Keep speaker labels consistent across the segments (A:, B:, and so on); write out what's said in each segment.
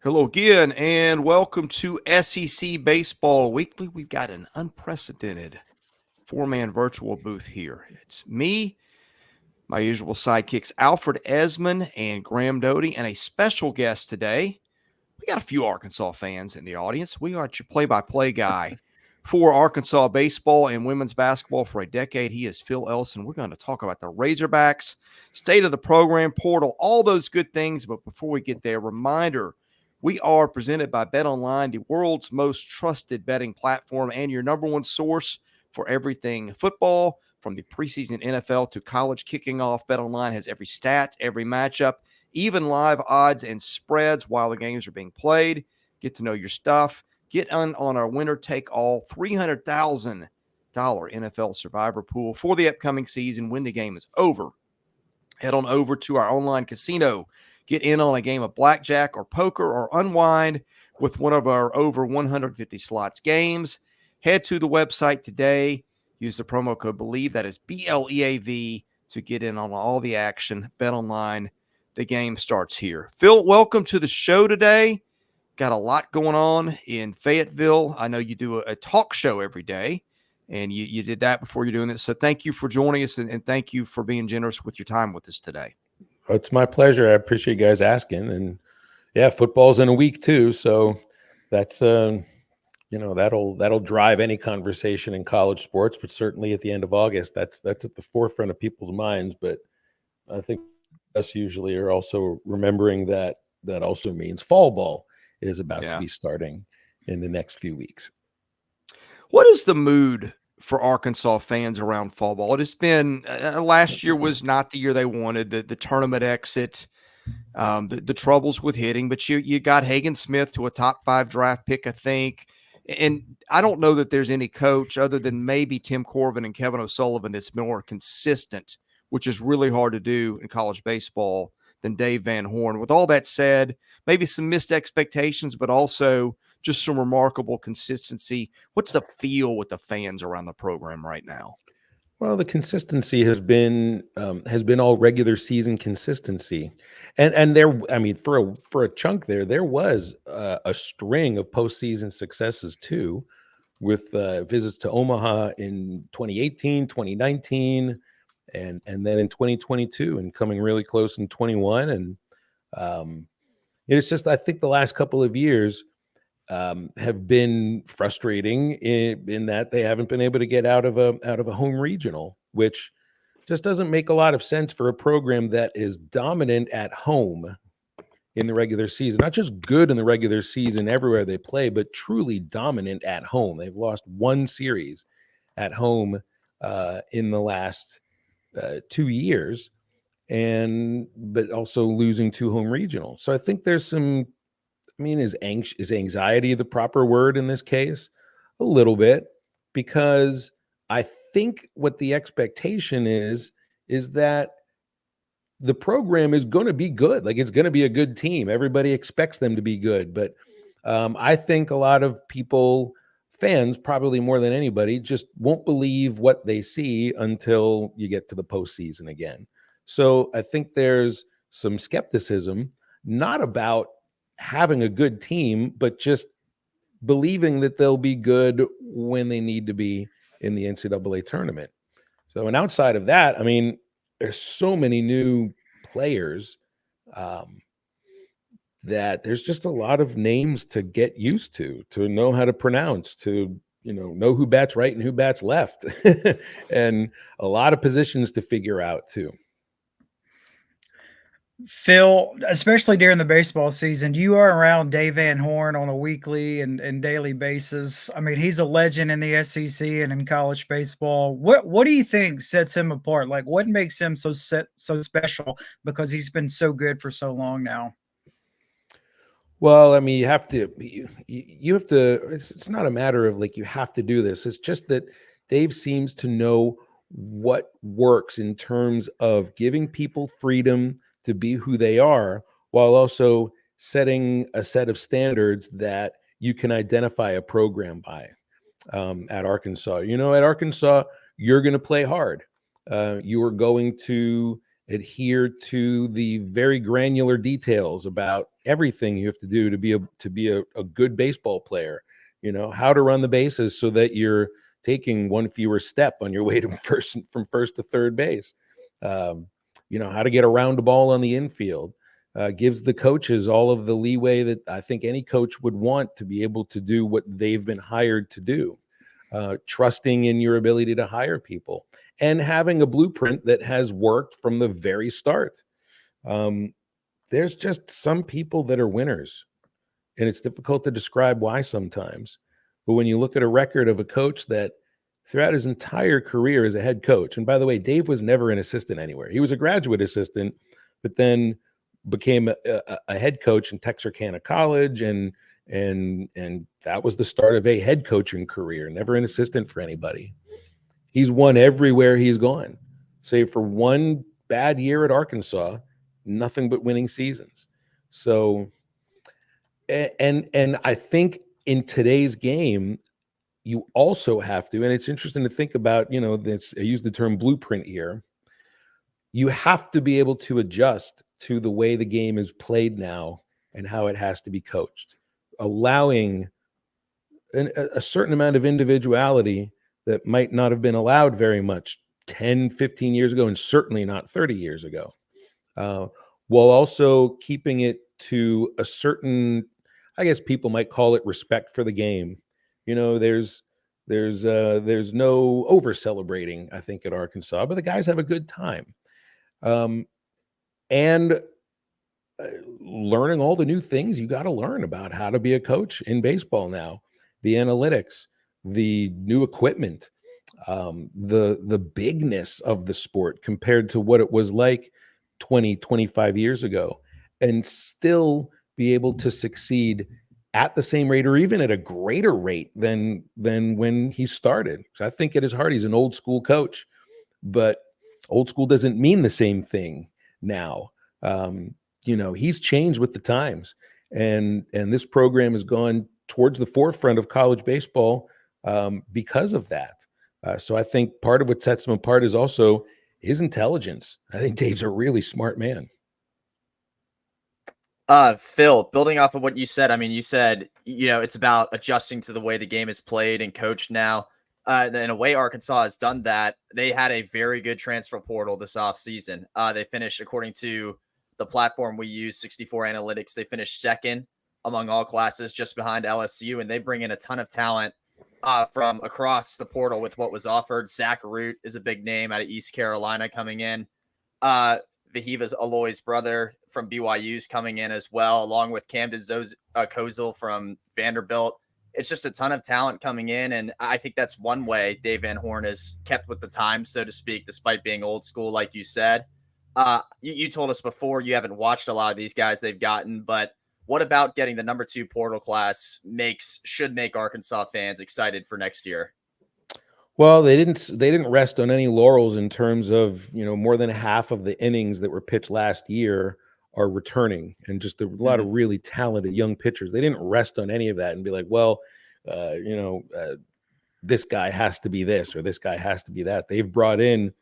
A: Hello again, and welcome to SEC Baseball Weekly. We've got an unprecedented four-man virtual booth here. It's me, my usual sidekicks, Alfred Ezman and Graham Doty, and a special guest today. We got a few Arkansas fans in the audience. We are your play-by-play guy for Arkansas baseball and women's basketball for a decade. He is Phil Elson. We're going to talk about the Razorbacks, state of the program, portal, all those good things. But before we get there, reminder, we are presented by BetOnline, the world's most trusted betting platform and your number one source for everything football, from the preseason NFL to college kicking off. BetOnline has every stat, every matchup, even live odds and spreads while the games are being played. Get to know your stuff. Get on our winner-take-all $300,000 NFL Survivor Pool for the upcoming season when the game is over. Head on over to our online casino. Get in on a game of blackjack or poker or unwind with one of our over 150 slots games. Head to the website today. Use the promo code BELIEVE, that is BLEAV, to get in on all the action. Bet online. The game starts here. Phil, welcome to the show today. Got a lot going on in Fayetteville. I know you do a talk show every day, and you did that before you're doing this. So thank you for joining us, and thank you for being generous with your time with us today.
B: It's my pleasure. I appreciate you guys asking. And yeah, football's in a week too. So that's, that'll drive any conversation in college sports, but certainly at the end of August, that's at the forefront of people's minds. But I think us usually are also remembering that also means fall ball is about to be starting in the next few weeks.
A: What is the mood for Arkansas fans around fall ball? It has been last year was not the year they wanted, the tournament exit, the troubles with hitting, but you got Hagen Smith to a top 5 draft pick, I think. And I don't know that there's any coach other than maybe Tim Corbin and Kevin O'Sullivan that's more consistent, which is really hard to do in college baseball, than Dave Van Horn. With all that said, maybe some missed expectations, but also just some remarkable consistency. What's the feel with the fans around the program right now?
B: Well, the consistency has been all regular season consistency, and there, I mean, for a chunk there was a string of postseason successes too, with visits to Omaha in 2018, 2019, and then in 2022, and coming really close in 21. And it's just, I think the last couple of years have been frustrating in that they haven't been able to get out of a home regional, which just doesn't make a lot of sense for a program that is dominant at home in the regular season. Not just good in the regular season everywhere they play, but truly dominant at home. They've lost one series at home in the last 2 years, but also losing 2 home regionals. So I think there's some, I mean, is anxiety the proper word in this case? A little bit, because I think what the expectation is that the program is going to be good. Like, it's going to be a good team. Everybody expects them to be good. But I think a lot of people, fans, probably more than anybody, just won't believe what they see until you get to the postseason again. So I think there's some skepticism, not about having a good team, but just believing that they'll be good when they need to be in the NCAA tournament. So, and outside of that, I mean, there's so many new players that there's just a lot of names to get used to know how to pronounce, to know who bats right and who bats left, and a lot of positions to figure out too.
C: Phil, especially during the baseball season, you are around Dave Van Horn on a weekly and daily basis. I mean, he's a legend in the SEC and in college baseball. What do you think sets him apart? Like, what makes him so special? Because he's been so good for so long now.
B: Well, I mean, you have to. It's not a matter of like you have to do this. It's just that Dave seems to know what works in terms of giving people freedom to be who they are, while also setting a set of standards that you can identify a program by. At Arkansas, at Arkansas, you're going to play hard. You are going to adhere to the very granular details about everything you have to do to be a good baseball player. You know, how to run the bases so that you're taking one fewer step on your way to from first to third base. You know, how to get around the ball on the infield. Gives the coaches all of the leeway that I think any coach would want to be able to do what they've been hired to do. Trusting in your ability to hire people and having a blueprint that has worked from the very start. There's just some people that are winners, and it's difficult to describe why sometimes. But when you look at a record of a coach that throughout his entire career as a head coach, and by the way, Dave was never an assistant anywhere. He was a graduate assistant, but then became a head coach in Texarkana College, and that was the start of a head coaching career, never an assistant for anybody. He's won everywhere he's gone, save for one bad year at Arkansas, nothing but winning seasons. So, and I think in today's game, you also have to, and it's interesting to think about, you know, I use the term blueprint here. You have to be able to adjust to the way the game is played now and how it has to be coached, allowing a certain amount of individuality that might not have been allowed very much 10, 15 years ago, and certainly not 30 years ago, while also keeping it to a certain, I guess people might call it respect for the game. You know, there's no over celebrating, I think, at Arkansas, but the guys have a good time. And learning all the new things you got to learn about how to be a coach in baseball now, the analytics, the new equipment, the bigness of the sport compared to what it was like 20, 25 years ago, and still be able to succeed at the same rate or even at a greater rate than when he started. So I think at his heart, he's an old school coach, but old school doesn't mean the same thing now. You know, he's changed with the times, and this program has gone towards the forefront of college baseball because of that. So I think part of what sets him apart is also his intelligence. I think Dave's a really smart man.
D: Phil, building off of what you said, I mean, you said, you know, it's about adjusting to the way the game is played and coached now. In a way, Arkansas has done that. They had a very good transfer portal this offseason. They finished, according to the platform we use, 64 Analytics, they finished second among all classes, just behind LSU, and they bring in a ton of talent from across the portal with what was offered. Zach Root is a big name out of East Carolina coming in. Vahiva's Aloy's brother from BYU's coming in as well, along with Camden Kozeal from Vanderbilt. It's just a ton of talent coming in, and I think that's one way Dave Van Horn is kept with the times, so to speak, despite being old school, like you said. You told us before you haven't watched a lot of these guys they've gotten, but what about getting the number 2 portal class should make Arkansas fans excited for next year?
B: Well, they didn't rest on any laurels in terms of, you know, more than half of the innings that were pitched last year are returning, and just a lot of really talented young pitchers. They didn't rest on any of that and be like, well, this guy has to be this or this guy has to be that. They've brought in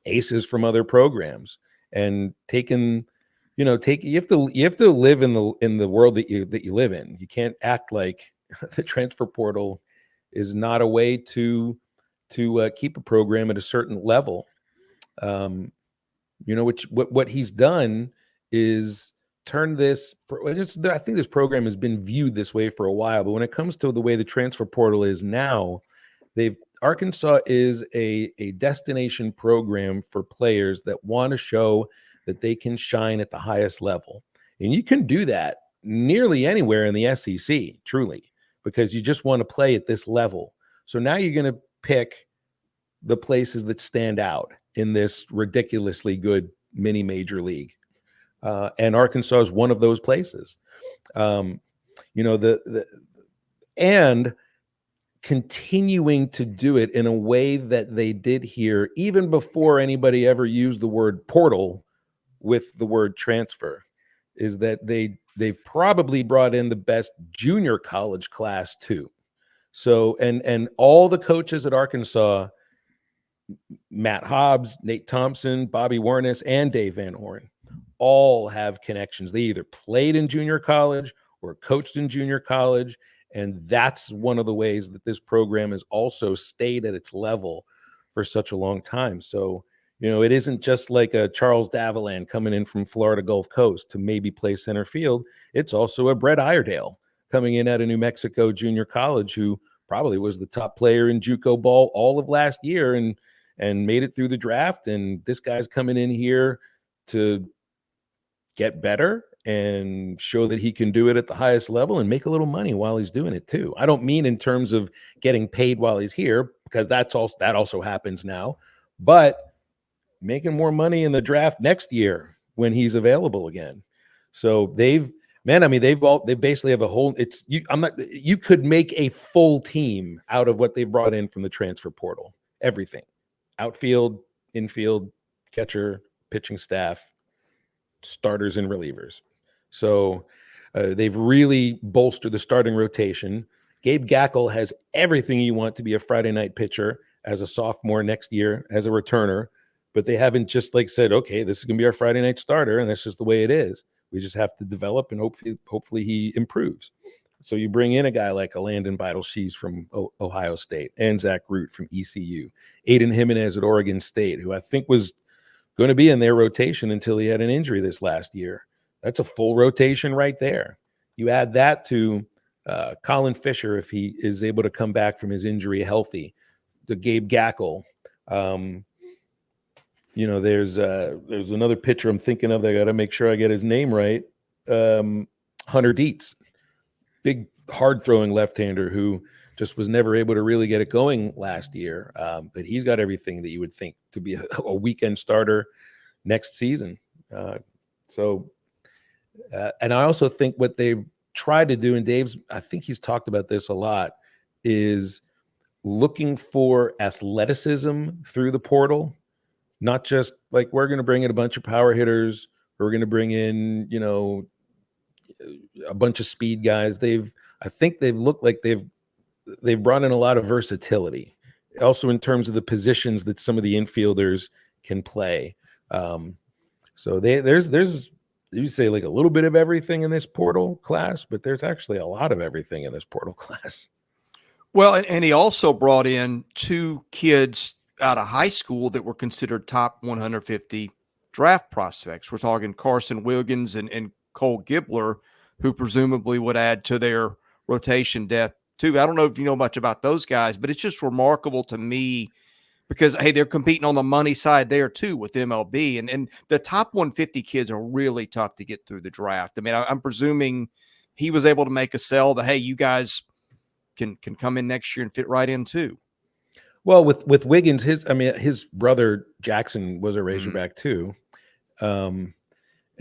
B: aces from other programs and taken, you have to live in the world that you live in. You can't act like the transfer portal is not a way to keep a program at a certain level. What he's done is turn this. I think this program has been viewed this way for a while, but when it comes to the way the transfer portal is now, Arkansas is a destination program for players that want to show that they can shine at the highest level, and you can do that nearly anywhere in the SEC, truly, because you just want to play at this level. So now you're going to pick the places that stand out in this ridiculously good mini major league. And Arkansas is one of those places. And continuing to do it in a way that they did here, even before anybody ever used the word portal with the word transfer, is that they've probably brought in the best junior college class too. So, and all the coaches at Arkansas Matt Hobbs, Nate Thompson, Bobby Warnes, and Dave Van Horn all have connections. They either played in junior college or coached in junior college. And that's one of the ways that this program has also stayed at its level for such a long time. So, it isn't just like a Charles Davalan coming in from Florida Gulf Coast to maybe play center field. It's also a Brett Iredale coming in at a New Mexico junior college who probably was the top player in JUCO ball all of last year and made it through the draft. And this guy's coming in here to get better and show that he can do it at the highest level and make a little money while he's doing it too. I don't mean in terms of getting paid while he's here, because that also happens now, but making more money in the draft next year when he's available again. So they basically have a whole, you could make a full team out of what they brought in from the transfer portal. Everything, outfield, infield, catcher, pitching staff, starters and relievers. So they've really bolstered the starting rotation. Gabe Gackle has everything you want to be a Friday night pitcher as a sophomore next year as a returner, but they haven't just said, okay, this is going to be our Friday night starter, and that's just the way it is. We just have to develop, and hopefully he improves. So you bring in a guy like a Landon Beidelschies from Ohio State, and Zach Root from ECU, Aiden Jimenez at Oregon State, who I think was going to be in their rotation until he had an injury this last year. That's a full rotation right there. You add that to Colin Fisher, if he is able to come back from his injury healthy, the Gabe Gackle. There's another pitcher I'm thinking of that I got to make sure I get his name right. Hunter Dietz, big hard throwing left-hander who just was never able to really get it going last year. But he's got everything that you would think to be a weekend starter next season. And I also think what they've tried to do, and I think he's talked about this a lot, is looking for athleticism through the portal. Not just we're going to bring in a bunch of power hitters, or we're going to bring in, a bunch of speed guys. I think they've looked like they've brought in a lot of versatility, also in terms of the positions that some of the infielders can play. So there's you say a little bit of everything in this portal class, but there's actually a lot of everything in this portal class.
A: Well, and he also brought in two kids out of high school that were considered top 150 draft prospects. We're talking Carson, Wiggins, and Cole Gibler, who presumably would add to their rotation depth too. I don't know if you know much about those guys, but it's just remarkable to me because, hey, they're competing on the money side there too with MLB. And the top 150 kids are really tough to get through the draft. I mean, I'm presuming he was able to make a sell that, hey, you guys can come in next year and fit right in too.
B: Well, with Wiggins, his brother Jackson was a Razorback too. And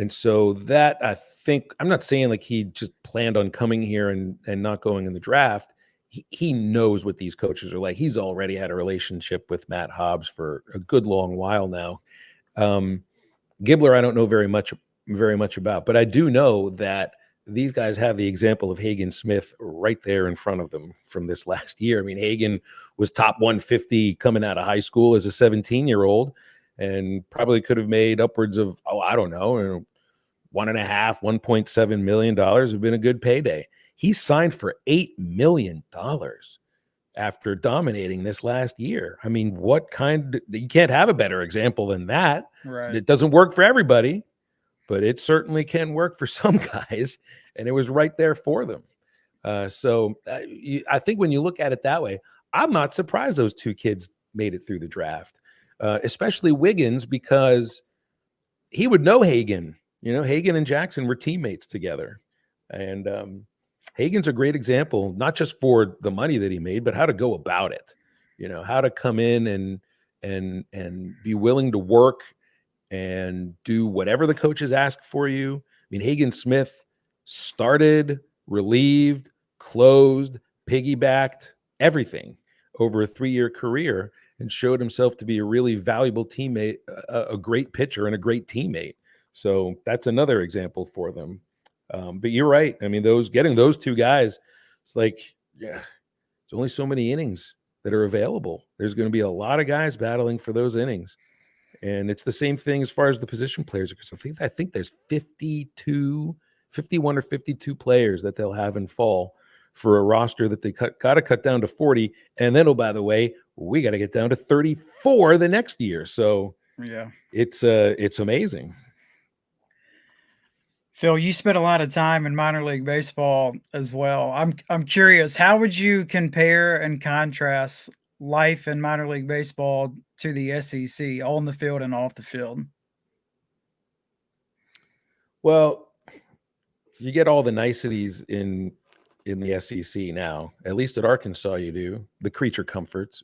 B: so that, I think, I'm not saying he just planned on coming here and not going in the draft. He knows what these coaches are like. He's already had a relationship with Matt Hobbs for a good long while now. Gibler, I don't know very much about, but I do know that these guys have the example of Hagen Smith right there in front of them from this last year. I mean, Hagen was top 150 coming out of high school as a 17-year-old and probably could have made upwards of, $1.7 million have been a good payday. He signed for $8 million after dominating this last year. I mean, you can't have a better example than that.
C: Right.
B: It doesn't work for everybody, but it certainly can work for some guys, and it was right there for them. So I think when you look at it that way, I'm not surprised those two kids made it through the draft, especially Wiggins, because he would know Hagen. Hagen and Jackson were teammates together. And Hagen's a great example, not just for the money that he made, but how to go about it, how to come in and be willing to work and do whatever the coaches ask for you. I mean, Hagen Smith started, relieved, closed, piggybacked, everything over a 3-year career and showed himself to be a really valuable teammate, a great pitcher and a great teammate. So that's another example for them. But you're right. I mean, getting those two guys, it's only so many innings that are available. There's going to be a lot of guys battling for those innings. And it's the same thing as far as the position players. Because I think there's 51 or 52 players that they'll have in fall for a roster that they got to cut down to 40. And then, oh, by the way, we got to get down to 34 the next year. So
C: yeah,
B: it's amazing.
C: Phil, you spent a lot of time in minor league baseball as well. I'm curious, how would you compare and contrast life in minor league baseball to the SEC, on the field and off the field?
B: Well, you get all the niceties in the SEC now. At least at Arkansas, you do. The creature comforts.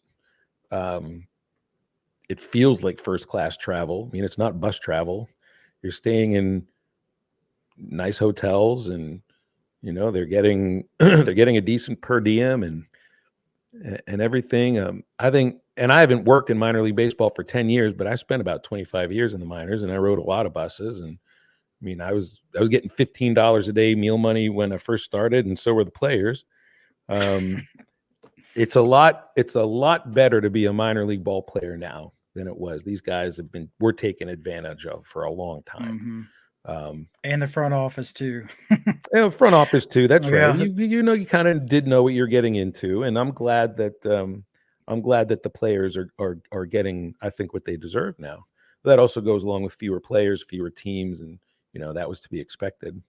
B: It feels like first-class travel. I mean, it's not bus travel. You're staying in nice hotels, and they're getting a decent per diem and everything. I think, and I haven't worked in minor league baseball for 10 years, but I spent about 25 years in the minors, and I rode a lot of buses. And I mean, I was getting $15 a day meal money when I first started, and so were the players. It's a lot better to be a minor league ball player now than it was. These guys were taken advantage of for a long time.
C: Mm-hmm. And the front office too.
B: Front office too. That's
C: Yeah.
B: right. You kind of did know what you're getting into, and I'm glad that the players are getting, I think, what they deserve now. That also goes along with fewer players, fewer teams, and that was to be expected.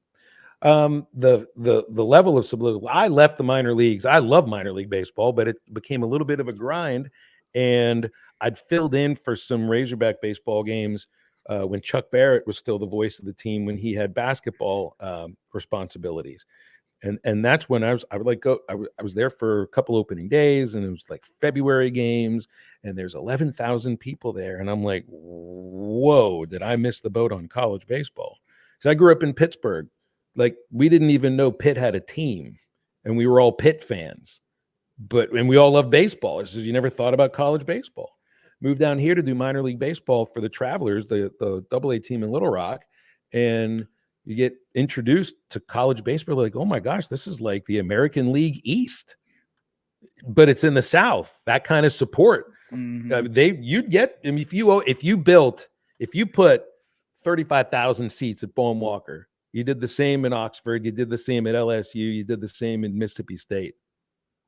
B: The level of sublimity. I left the minor leagues. I love minor league baseball, but it became a little bit of a grind, and I'd filled in for some Razorback baseball games when Chuck Barrett was still the voice of the team, when he had basketball responsibilities. And that's when I would like go. I was there for a couple opening days, and it was like February games, and there's 11,000 people there, and I'm like, whoa, did I miss the boat on college baseball? Because I grew up in Pittsburgh. Like, we didn't even know Pitt had a team, and we were all Pitt fans. And we all love baseball. It's just you never thought about college baseball. Moved down here to do minor league baseball for the Travelers, the AA team in Little Rock, and you get introduced to college baseball. Like, oh my gosh, this is like the American League East, but it's in the South. That kind of support, you'd get. I mean, if you put 35,000 seats at Bowen Walker, you did the same in Oxford, you did the same at LSU, you did the same in Mississippi State,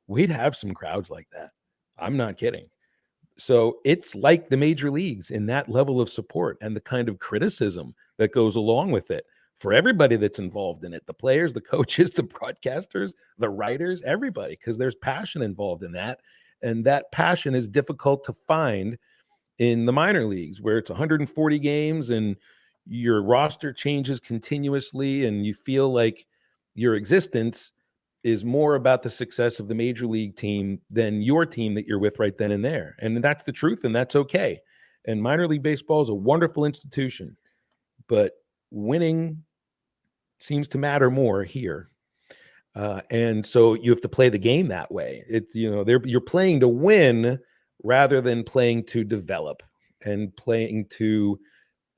B: we'd have some crowds like that. I'm not kidding. So it's like the major leagues in that level of support and the kind of criticism that goes along with it for everybody that's involved in it, the players, the coaches, the broadcasters, the writers, everybody, because there's passion involved in that. And that passion is difficult to find in the minor leagues, where it's 140 games and your roster changes continuously, and you feel like your existence is more about the success of the major league team than your team that you're with right then and there. And that's the truth, and that's okay. And minor league baseball is a wonderful institution, but winning seems to matter more here. And so you have to play the game that way. It's, you're playing to win rather than playing to develop and playing to,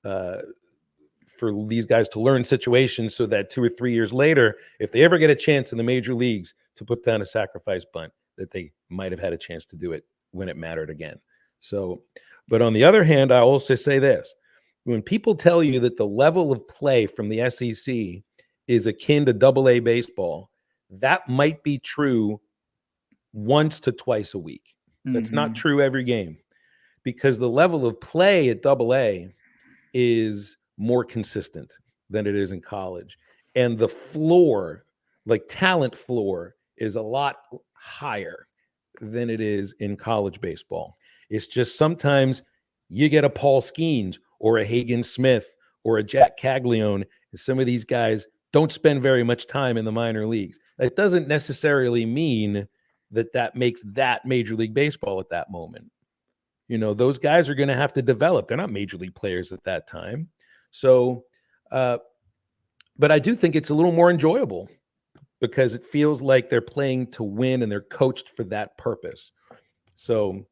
B: for these guys to learn situations so that 2 or 3 years later, if they ever get a chance in the major leagues to put down a sacrifice bunt, that they might have had a chance to do it when it mattered again. So, but on the other hand, I also say this: when people tell you that the level of play from the SEC is akin to AA baseball, that might be true once to twice a week. That's not true every game, because the level of play at AA is more consistent than it is in college. And the floor, like talent floor, is a lot higher than it is in college baseball. It's just sometimes you get a Paul Skeens or a Hagen Smith or a Jack Caglione, and some of these guys don't spend very much time in the minor leagues. It doesn't necessarily mean that makes that Major League Baseball at that moment. Those guys are going to have to develop. They're not major league players at that time. So, but I do think it's a little more enjoyable because it feels like they're playing to win and they're coached for that purpose. So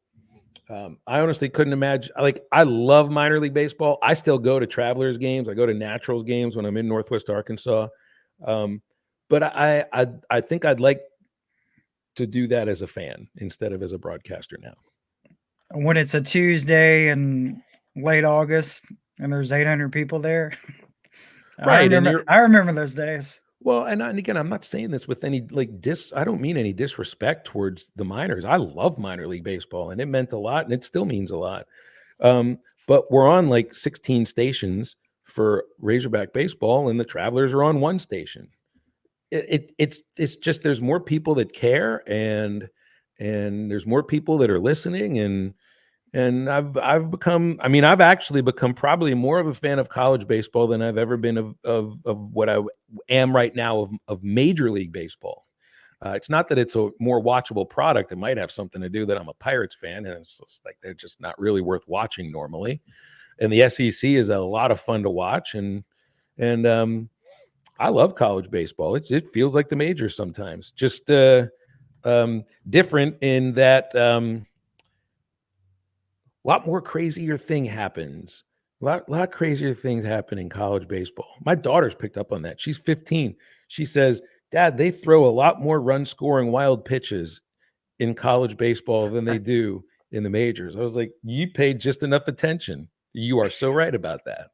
B: I honestly couldn't imagine. I love minor league baseball. I still go to Travelers games. I go to Naturals games when I'm in Northwest Arkansas. But I think I'd like to do that as a fan instead of as a broadcaster now.
C: When it's a Tuesday in late August and there's 800 people there.
B: Right.
C: I remember those days.
B: Well, and again, I'm not saying this with any I don't mean any disrespect towards the minors. I love minor league baseball, and it meant a lot, and it still means a lot. But we're on like 16 stations for Razorback baseball, and the Travelers are on one station. It's just there's more people that care, and there's more people that are listening, and I've actually become probably more of a fan of college baseball than I've ever been of what I am right now of Major League Baseball. It's not that it's a more watchable product. It might have something to do that I'm a Pirates fan, and it's just like they're just not really worth watching normally. And the SEC is a lot of fun to watch, and I love college baseball. It feels like the majors sometimes. Just different in that a lot more crazier thing happens. A lot crazier things happen in college baseball. My daughter's picked up on that. She's 15. She says, Dad, they throw a lot more run-scoring wild pitches in college baseball than they do in the majors. I was like, you paid just enough attention. You are so right about that.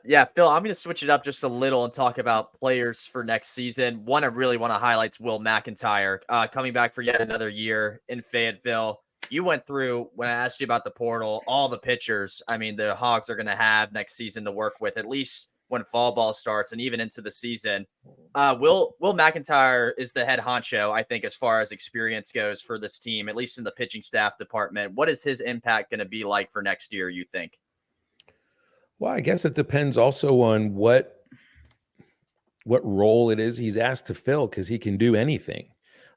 D: Yeah, Phil, I'm going to switch it up just a little and talk about players for next season. One I really want to highlight is Will McIntyre, coming back for yet another year in Fayetteville. You went through, when I asked you about the portal, all the pitchers, I mean, the Hogs are going to have next season to work with, at least when fall ball starts and even into the season. Will McIntyre is the head honcho, I think, as far as experience goes for this team, at least in the pitching staff department. What is his impact going to be like for next year, you think?
B: Well, I guess it depends also on what role it is he's asked to fill, because he can do anything.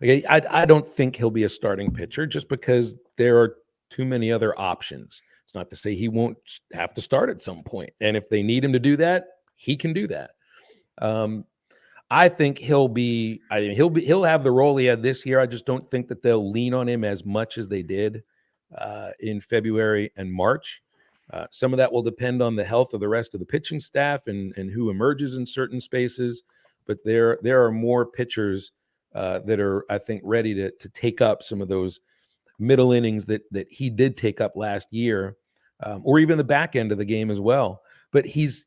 B: Like I don't think he'll be a starting pitcher just because there are too many other options. It's not to say he won't have to start at some point. And if they need him to do that, he can do that. I think he'll have the role he had this year. I just don't think that they'll lean on him as much as they did in February and March. Some of that will depend on the health of the rest of the pitching staff and who emerges in certain spaces. But there are more pitchers that are, I think, ready to take up some of those middle innings that he did take up last year, or even the back end of the game as well. But he's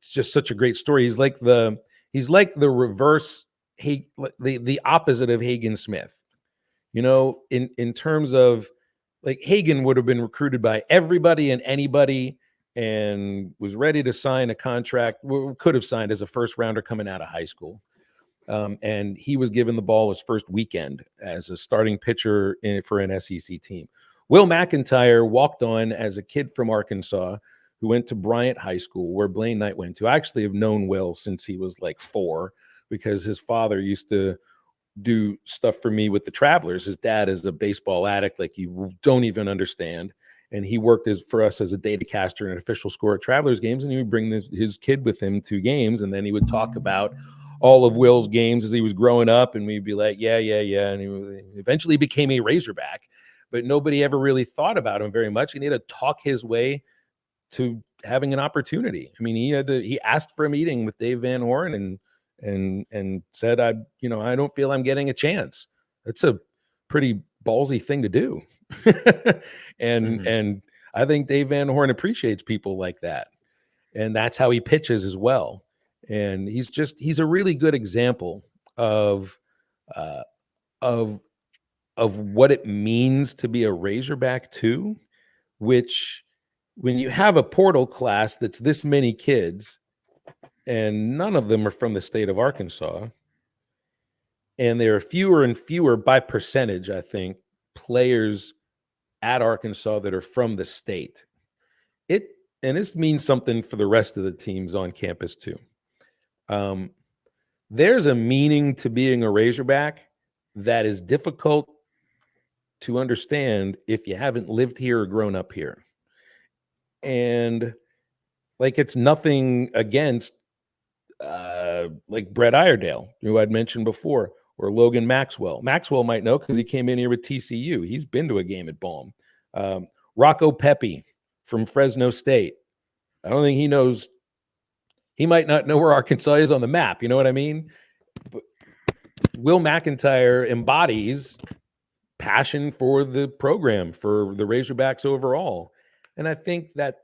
B: just such a great story. He's like the reverse, the opposite of Hagen Smith. You know, in terms of, like, Hagen would have been recruited by everybody and anybody and was ready to sign a contract, could have signed as a first rounder coming out of high school. And he was given the ball his first weekend as a starting pitcher for an SEC team. Will McIntyre walked on as a kid from Arkansas who went to Bryant High School, where Blaine Knight went to. I actually have known Will since he was like 4, because his father used to do stuff for me with the Travelers. His dad is a baseball addict like you don't even understand, and he worked for us as a data caster and an official scorer at Travelers games, and he would bring his kid with him to games, and then he would talk about all of Will's games as he was growing up, and we'd be like, yeah, and he eventually became a Razorback, but nobody ever really thought about him very much, and he had to talk his way to having an opportunity. I mean, he asked for a meeting with Dave Van Horn and said, I don't feel I'm getting a chance. That's a pretty ballsy thing to do. And I think Dave Van Horn appreciates people like that. And that's how he pitches as well. And he's a really good example of what it means to be a Razorback too, which, when you have a portal class that's this many kids, and none of them are from the state of Arkansas, and there are fewer and fewer by percentage, I think, players at Arkansas that are from the state. And this means something for the rest of the teams on campus too. There's a meaning to being a Razorback that is difficult to understand if you haven't lived here or grown up here. And like, it's nothing against like Brett Iredale, who I'd mentioned before, or Logan Maxwell. Maxwell might know because he came in here with TCU. He's been to a game at Baum. Rocco Peppi from Fresno State. I don't think he knows. He might not know where Arkansas is on the map. You know what I mean? Will McIntyre embodies passion for the program, for the Razorbacks overall. And I think that,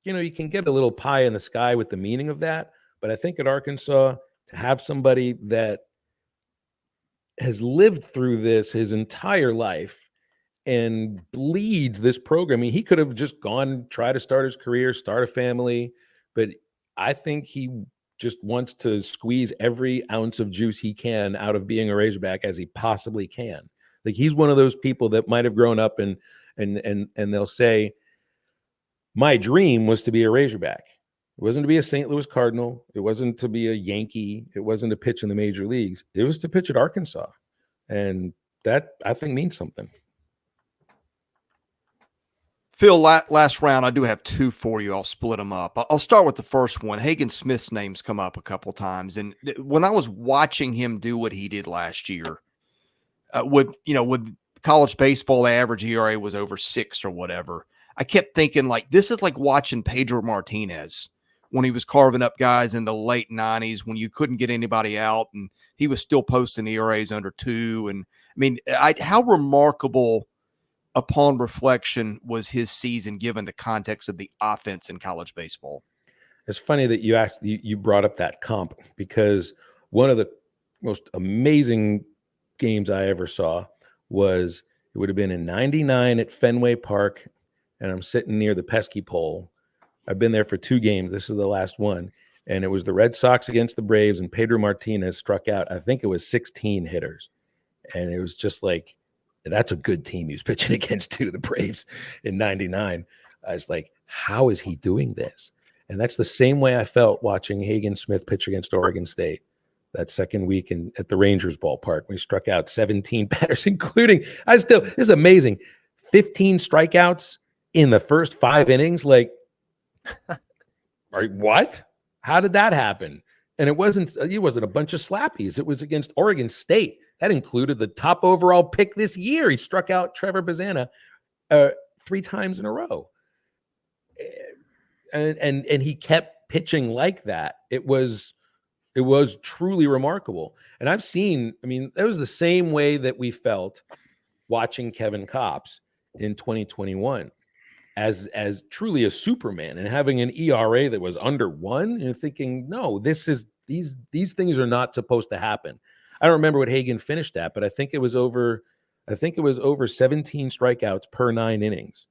B: you can get a little pie in the sky with the meaning of that. But I think at Arkansas, to have somebody that has lived through this his entire life and bleeds this program. I mean, he could have just gone, try to start his career, start a family, but I think he just wants to squeeze every ounce of juice he can out of being a Razorback as he possibly can. Like, he's one of those people that might have grown up and they'll say, my dream was to be a Razorback. It wasn't to be a St. Louis Cardinal. It wasn't to be a Yankee. It wasn't to pitch in the major leagues. It was to pitch at Arkansas. And that, I think, means something.
A: Phil, last round, I do have two for you. I'll split them up. I'll start with the first one. Hagen Smith's name's come up a couple times. And when I was watching him do what he did last year, with college baseball, the average ERA was over 6 or whatever. I kept thinking, like, this is like watching Pedro Martinez when he was carving up guys in the late 90s when you couldn't get anybody out, and he was still posting ERAs under 2. And I mean, how remarkable upon reflection was his season given the context of the offense in college baseball?
B: It's funny that you brought up that comp, because one of the most amazing games I ever saw was, it would have been in '99 at Fenway Park, and I'm sitting near the pesky pole. I've been there for 2 games. This is the last one. And it was the Red Sox against the Braves, and Pedro Martinez struck out, I think it was 16 hitters. And it was just like, that's a good team he was pitching against, too, the Braves in '99. I was like, how is he doing this? And that's the same way I felt watching Hagen Smith pitch against Oregon State that second week at the Rangers ballpark when he struck out 17 batters, including, this is amazing, 15 strikeouts in the first 5 innings. Like, what? How did that happen? And it wasn't a bunch of slappies. It was against Oregon State. That included the top overall pick this year. He struck out Trevor Bazana 3 times in a row. And he kept pitching like that. It was truly remarkable. And I've seen, I mean, that was the same way that we felt watching Kevin Kopps in 2021 as truly a Superman, and having an ERA that was under 1, and thinking, no, these things are not supposed to happen. I don't remember what Hagen finished at, but I think it was over 17 strikeouts per 9 innings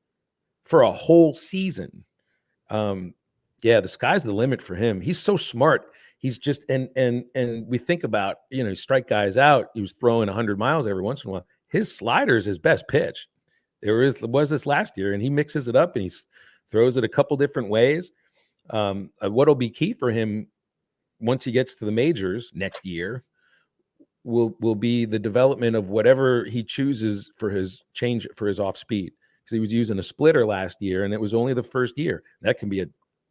B: for a whole season. Yeah, the sky's the limit for him. He's so smart. He's just, and we think about, he strike guys out. He was throwing 100 miles every once in a while. His slider is his best pitch. Was this last year, and he mixes it up and he throws it a couple different ways. What'll be key for him once he gets to the majors next year will be the development of whatever he chooses for his change, for his off speed, because he was using a splitter last year, and it was only the first year. That can be a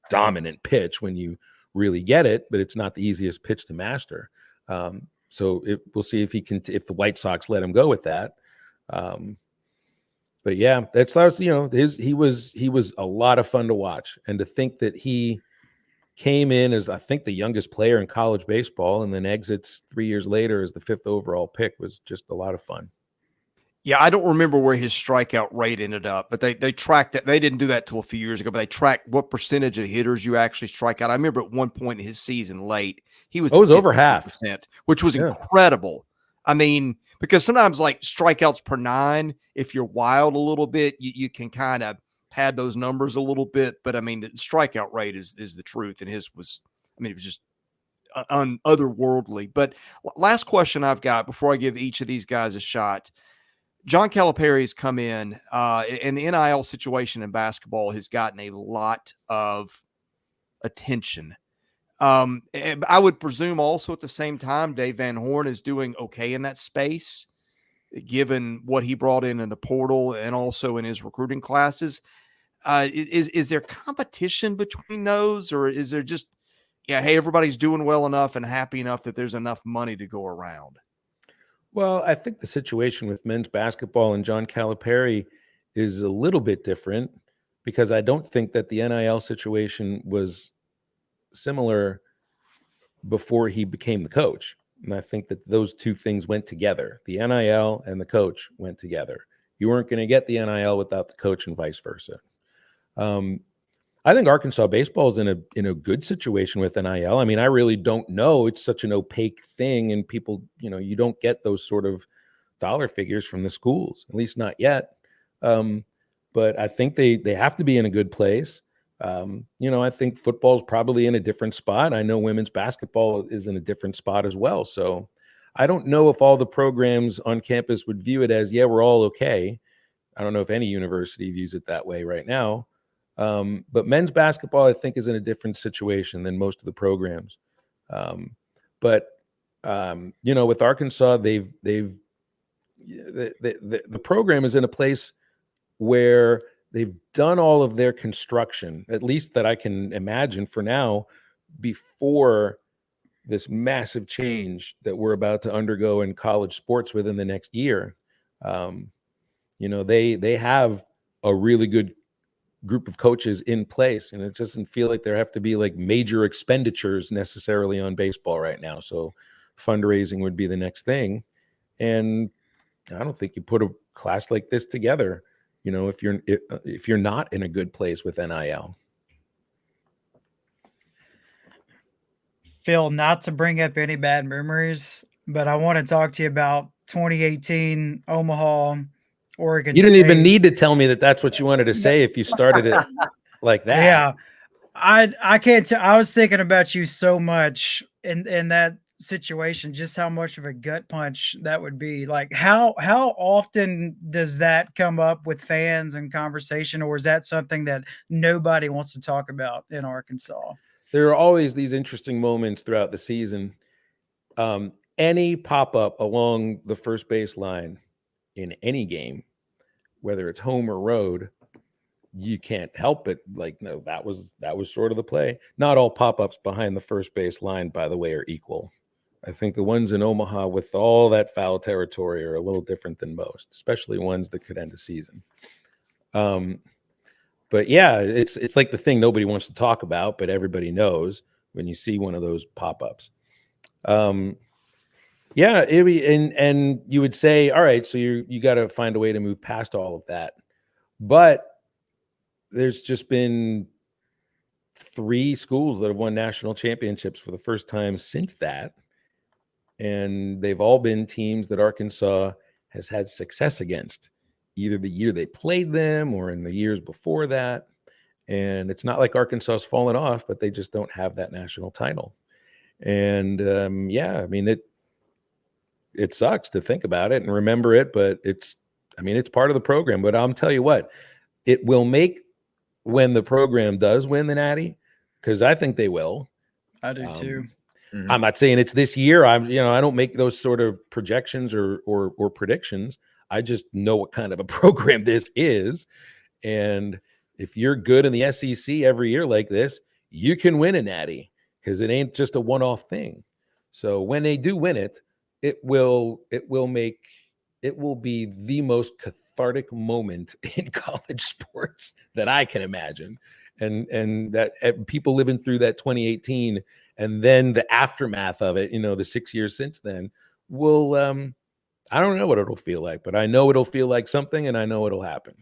B: dominant pitch when you really get it, but it's not the easiest pitch to master. So we'll see if if the White Sox let him go with that. But yeah, he was a lot of fun to watch, and to think that he came in as, I think, the youngest player in college baseball, and then exits 3 years later as the 5th overall pick was just a lot of fun.
A: Yeah, I don't remember where his strikeout rate ended up, but they tracked that. They didn't do that till a few years ago, but they tracked what percentage of hitters you actually strike out. I remember at one point in his season late, he was
B: over half,
A: which was incredible. I mean, because sometimes, like, strikeouts per 9, if you're wild a little bit, you can kind of pad those numbers a little bit. But I mean, the strikeout rate is the truth, and his was, I mean, it was just otherworldly. But last question I've got before I give each of these guys a shot. John Calipari's come in, and the NIL situation in basketball has gotten a lot of attention. I would presume also at the same time, Dave Van Horn is doing okay in that space, given what he brought in the portal and also in his recruiting classes. Is there competition between those, or is there just, hey, everybody's doing well enough and happy enough that there's enough money to go around?
B: Well, I think the situation with men's basketball and John Calipari is a little bit different, because I don't think that the NIL situation was similar before he became the coach. And I think that those two things went together. The NIL and the coach went together. You weren't going to get the NIL without the coach and vice versa. I think Arkansas baseball is in a good situation with NIL. I mean, I really don't know. It's such an opaque thing, and people, you don't get those sort of dollar figures from the schools, at least not yet. But I think they have to be in a good place. I think football is probably in a different spot. I know women's basketball is in a different spot as well. So I don't know if all the programs on campus would view it as, yeah, we're all okay. I don't know if any university views it that way right now. But men's basketball, I think, is in a different situation than most of the programs. But with Arkansas, the program is in a place where they've done all of their construction, at least that I can imagine for now, before this massive change that we're about to undergo in college sports within the next year. They have a really good group of coaches in place, and it doesn't feel like there have to be like major expenditures necessarily on baseball right now. So fundraising would be the next thing. And I don't think you put a class like this together, if you're not in a good place with NIL.
C: Phil, not to bring up any bad memories, but I want to talk to you about 2018 Omaha, Oregon
B: You didn't
C: State.
B: even need to tell me that that's what you wanted to say if you started it like that.
C: Yeah, I can't tell. I was thinking about you so much in that situation, just how much of a gut punch that would be. Like, how often does that come up with fans and conversation, or is that something that nobody wants to talk about in Arkansas?
B: There are always these interesting moments throughout the season. Any pop-up along the first base line in any game, whether it's home or road, you can't help it. Like, no, that was sort of the play. Not all pop-ups behind the first base line, by the way, are equal. I think the ones in Omaha with all that foul territory are a little different than most, especially ones that could end a season. But yeah, it's like the thing nobody wants to talk about, but everybody knows when you see one of those pop-ups. Yeah, and you would say, all right, so you got to find a way to move past all of that. But there's just been 3 schools that have won national championships for the first time since that. And they've all been teams that Arkansas has had success against, either the year they played them or in the years before that. And it's not like Arkansas has fallen off, but they just don't have that national title. And I mean, it sucks to think about it and remember it, but it's part of the program. But I'll tell you what, it will make when the program does win the Natty, because I think they will.
C: I do too.
B: I'm not saying it's this year. I don't make those sort of projections or predictions. I just know what kind of a program this is. And if you're good in the SEC every year like this, you can win a Natty, because it ain't just a one-off thing. So when they do win it, it will be the most cathartic moment in college sports that I can imagine. And that people living through that 2018 and then the aftermath of it, the 6 years since then, will I don't know what it'll feel like, but I know it'll feel like something, and I know it'll happen.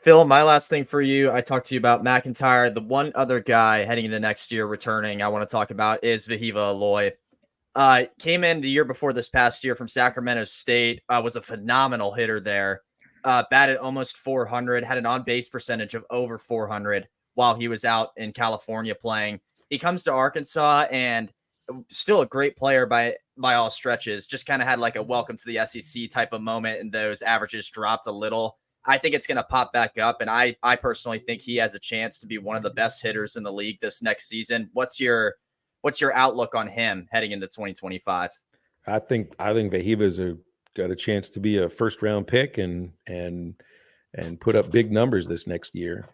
D: Phil, my last thing for you, I talked to you about McIntyre. The one other guy heading into next year returning I want to talk about is Vahiva Aloy. Came in the year before this past year from Sacramento State, was a phenomenal hitter there. Batted almost 400, had an on-base percentage of over 400 while he was out in California playing. He comes to Arkansas and still a great player by all stretches. Just kind of had like a welcome to the SEC type of moment, and those averages dropped a little. I think it's going to pop back up, and I personally think he has a chance to be one of the best hitters in the league this next season. What's your outlook on him heading into 2025?
B: I think Vahiva's got a chance to be a first-round pick and put up big numbers this next year.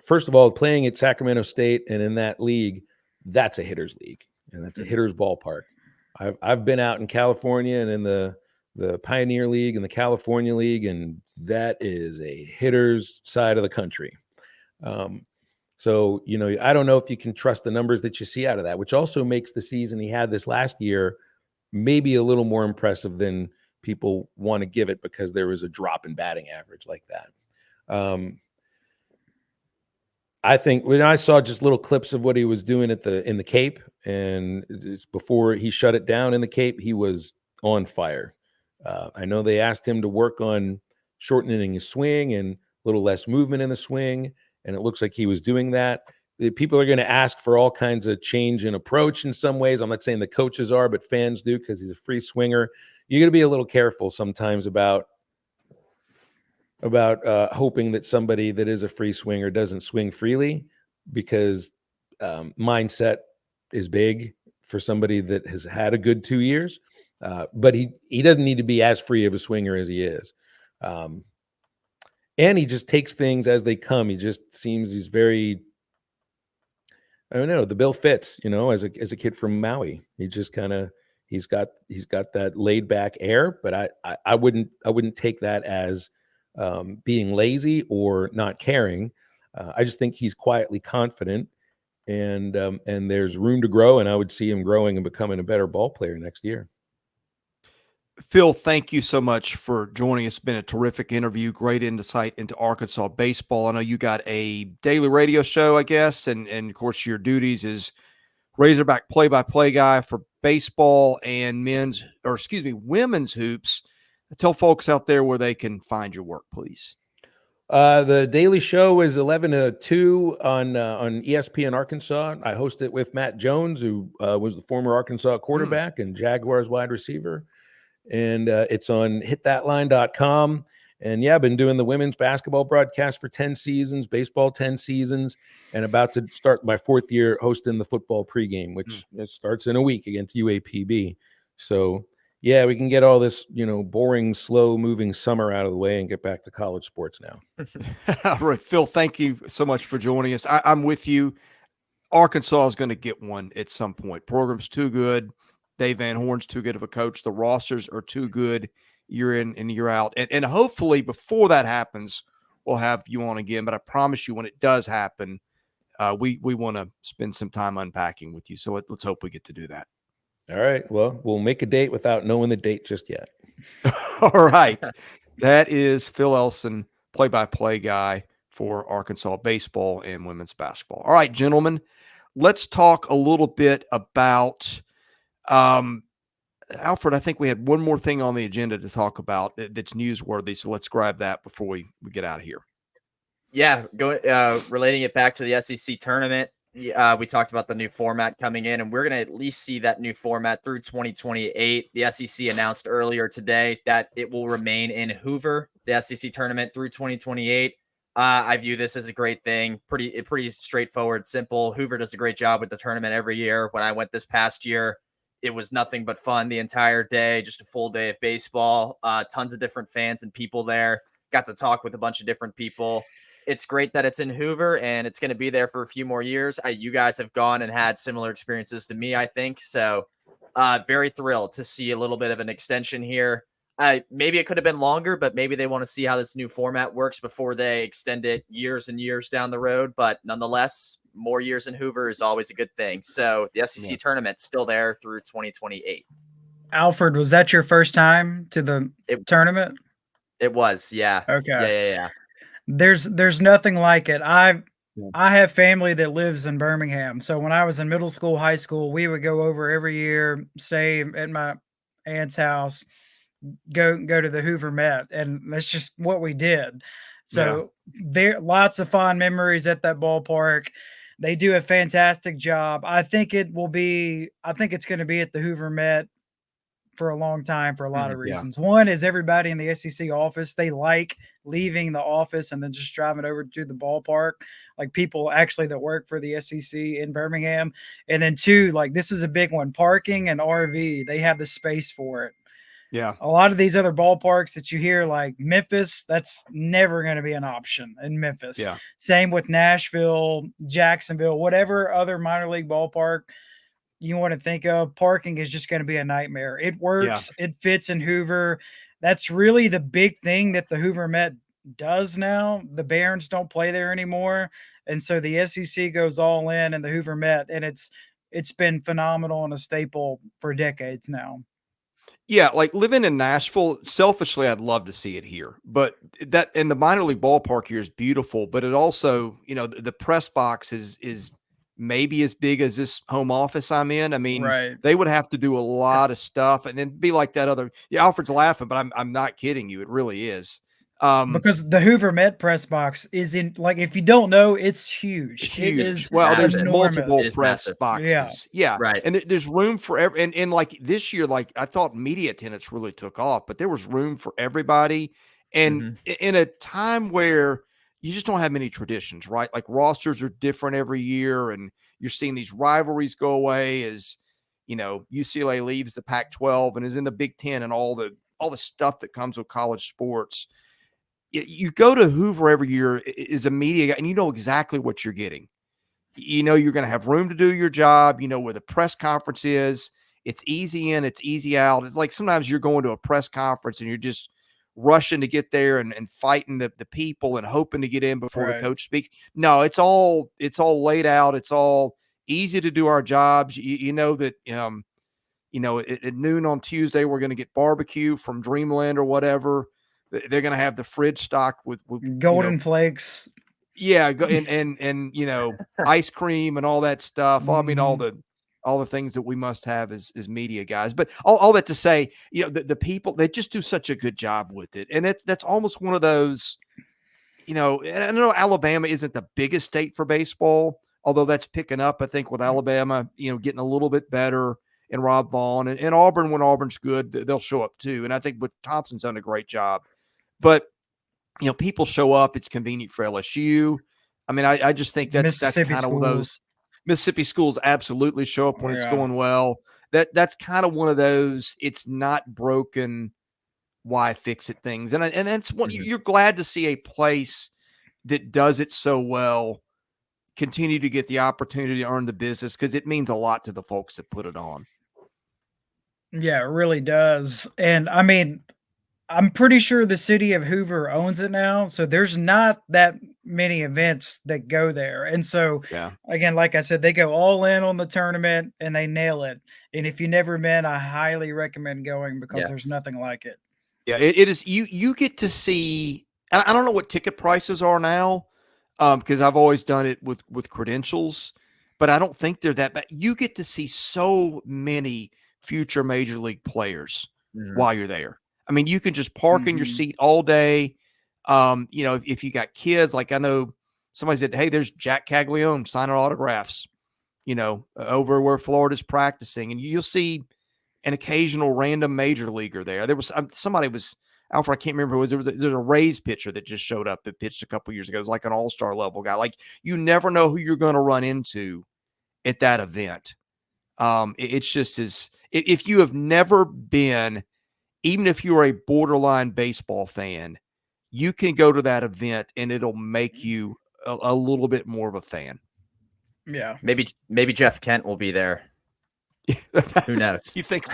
B: First of all, playing at Sacramento State and in that league, that's a hitter's league, and that's a hitter's ballpark. I've been out in California and in the Pioneer League and the California League, and that is a hitter's side of the country. So, I don't know if you can trust the numbers that you see out of that, which also makes the season he had this last year maybe a little more impressive than people want to give it, because there was a drop in batting average like that. I think when I saw just little clips of what he was doing in the Cape, and it's before he shut it down in the Cape, he was on fire. I know they asked him to work on shortening his swing and a little less movement in the swing, and it looks like he was doing that. People are going to ask for all kinds of change in approach in some ways. I'm not saying the coaches are, but fans do, because he's a free swinger. You're going to be a little careful sometimes about hoping that somebody that is a free swinger doesn't swing freely, because mindset is big for somebody that has had a good 2 years. But he doesn't need to be as free of a swinger as he is. And he just takes things as they come. He just seems he's very, I don't know, the bill fits, as a kid from Maui. He just kind of, he's got that laid back air, but I wouldn't take that as being lazy or not caring. I just think he's quietly confident, and there's room to grow, and I would see him growing and becoming a better ball player next year.
A: Phil, thank you so much for joining us. It's been a terrific interview, great insight into Arkansas baseball. I know you got a daily radio show, I guess, and of course your duties is Razorback play-by-play guy for baseball and women's hoops. Tell folks out there where they can find your work, please.
B: The Daily Show is 11 to 2 on ESPN Arkansas. I host it with Matt Jones, who was the former Arkansas quarterback and Jaguars wide receiver. And it's on hitthatline.com. And yeah, I've been doing the women's basketball broadcast for 10 seasons, baseball 10 seasons, and about to start my 4th year hosting the football pregame, which starts in a week against UAPB. So yeah, we can get all this, boring, slow moving summer out of the way and get back to college sports now.
A: All right, Phil, thank you so much for joining us. I'm with you. Arkansas is going to get one at some point. Program's too good. Dave Van Horn's too good of a coach. The rosters are too good year in and year out. And hopefully before that happens, we'll have you on again. But I promise you, when it does happen, we want to spend some time unpacking with you. So let's hope we get to do that.
B: All right. Well, we'll make a date without knowing the date just yet.
A: All right. That is Phil Elson, play-by-play guy for Arkansas baseball and women's basketball. All right, gentlemen, let's talk a little bit about Alfred. I think we had one more thing on the agenda to talk about that's newsworthy. So let's grab that before we get out of here.
D: Yeah, relating it back to the SEC tournament. We talked about the new format coming in, and we're going to at least see that new format through 2028. The SEC announced earlier today that it will remain in Hoover, the SEC tournament, through 2028. I view this as a great thing. Pretty straightforward, simple. Hoover does a great job with the tournament every year. When I went this past year, it was nothing but fun the entire day, just a full day of baseball. Tons of different fans and people there. Got to talk with a bunch of different people. It's great that it's in Hoover, and it's going to be there for a few more years. You guys have gone and had similar experiences to me, I think. So very thrilled to see a little bit of an extension here. Maybe it could have been longer, but maybe they want to see how this new format works before they extend it years and years down the road. But nonetheless, more years in Hoover is always a good thing. So the SEC tournament's still there through 2028.
C: Alfred, was that your first time to the tournament?
D: It was, yeah.
C: Okay.
D: Yeah.
C: There's nothing like it. I have family that lives in Birmingham. So when I was in middle school, high school, we would go over every year, stay at my aunt's house, go to the Hoover Met, and that's just what we did. So there lots of fond memories at that ballpark. They do a fantastic job. I think it's going to be at the Hoover Met for a long time for a lot of reasons. One is everybody in the SEC office, they like leaving the office and then just driving over to the ballpark, like people actually that work for the SEC in Birmingham. And then two, like this is a big one, parking and RV, they have the space for it.
A: Yeah.
C: A lot of these other ballparks that you hear, like Memphis, that's never going to be an option in Memphis.
A: Yeah.
C: Same with Nashville, Jacksonville, whatever other minor league ballpark you want to think of, parking is just going to be a nightmare. It works. It fits in Hoover. That's really the big thing that the Hoover Met does now. The Barons don't play there anymore. And so the SEC goes all in and the Hoover Met, and it's been phenomenal and a staple for decades now.
A: Yeah, like living in Nashville, selfishly, I'd love to see it here. But that and the minor league ballpark here is beautiful, but it also, the press box is maybe as big as this home office I'm in. I mean,
C: Right.
A: they would have to do a lot of stuff and then be like that other. Yeah, Alfred's laughing, but I'm not kidding you. It really is.
C: Because the Hoover Met press box is in, like, if you don't know, it's huge.
A: Huge.
C: It is
A: Well, there's
C: enormous.
A: multiple
D: It is
A: press
D: massive.
A: boxes. Yeah.
D: Right.
A: And there's room for every, and like this year, like I thought media attendance really took off, but there was room for everybody. And in a time where you just don't have many traditions, right? Like rosters are different every year, and you're seeing these rivalries go away as, UCLA leaves the Pac-12 and is in the Big Ten and all the stuff that comes with college sports. You go to Hoover every year as a media guy, and you know exactly what you're getting. You're going to have room to do your job. You know where the press conference is. It's easy in, it's easy out. It's like sometimes you're going to a press conference and you're just rushing to get there and fighting the people and hoping to get in before the coach speaks. No, it's all laid out. It's all easy to do our jobs. You know that, at noon on Tuesday, we're going to get barbecue from Dreamland or whatever. They're going to have the fridge stocked with
C: golden flakes.
A: Yeah. And ice cream and all that stuff. I mean, all the things that we must have as media guys, but all that to say, the people, they just do such a good job with it. And that's almost one of those, and I know Alabama isn't the biggest state for baseball, although that's picking up, I think, with Alabama, getting a little bit better, and Rob Vaughn and Auburn, when Auburn's good, they'll show up too. And I think Thompson's done a great job, but people show up. It's convenient for LSU. I mean, I just think that's kind of one of those. Mississippi schools absolutely show up when it's going well. That's kind of one of those. It's not broken. Why fix it things? And that's what you're glad to see a place that does it so well continue to get the opportunity to earn the business, because it means a lot to the folks that put it on.
C: Yeah, it really does. And I mean, I'm pretty sure the city of Hoover owns it now, so there's not that many events that go there. And so, again, like I said, they go all in on the tournament and they nail it. And if you never been, I highly recommend going, because there's nothing like it.
A: Yeah, it is. You get to see. I don't know what ticket prices are now, because I've always done it with credentials, but I don't think they're that bad. You get to see so many future major league players while you're there. I mean, you can just park in your seat all day. If you got kids, like I know somebody said, hey, there's Jack Caglione signing autographs, over where Florida's practicing. And you'll see an occasional random major leaguer there. There was Alfred, I can't remember who it was. There's a Rays pitcher that just showed up that pitched a couple years ago. It was like an all-star level guy. Like, you never know who you're going to run into at that event. It's just if you have never been, even if you're a borderline baseball fan, you can go to that event and it'll make you a little bit more of a fan.
C: Yeah.
D: Maybe Jeff Kent will be there. Who knows?
A: You think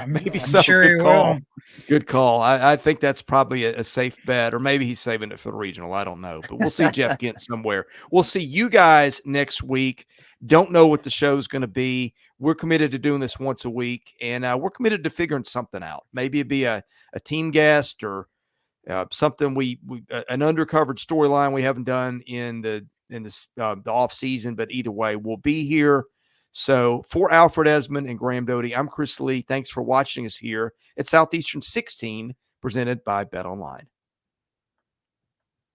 A: maybe
C: I'm
A: so?
C: sure
A: Good
C: he
A: call.
C: will.
A: Good call. I think that's probably a safe bet, or maybe he's saving it for the regional. I don't know, but we'll see Jeff Kent somewhere. We'll see you guys next week. Don't know what the show's going to be. We're committed to doing this once a week, and we're committed to figuring something out. Maybe it'd be a team guest or something an undercovered storyline we haven't done in the off season. But either way, we'll be here. So for Alfred Ezman and Graham Doty, I'm Chris Lee. Thanks for watching us here at Southeastern 16, presented by Bet Online.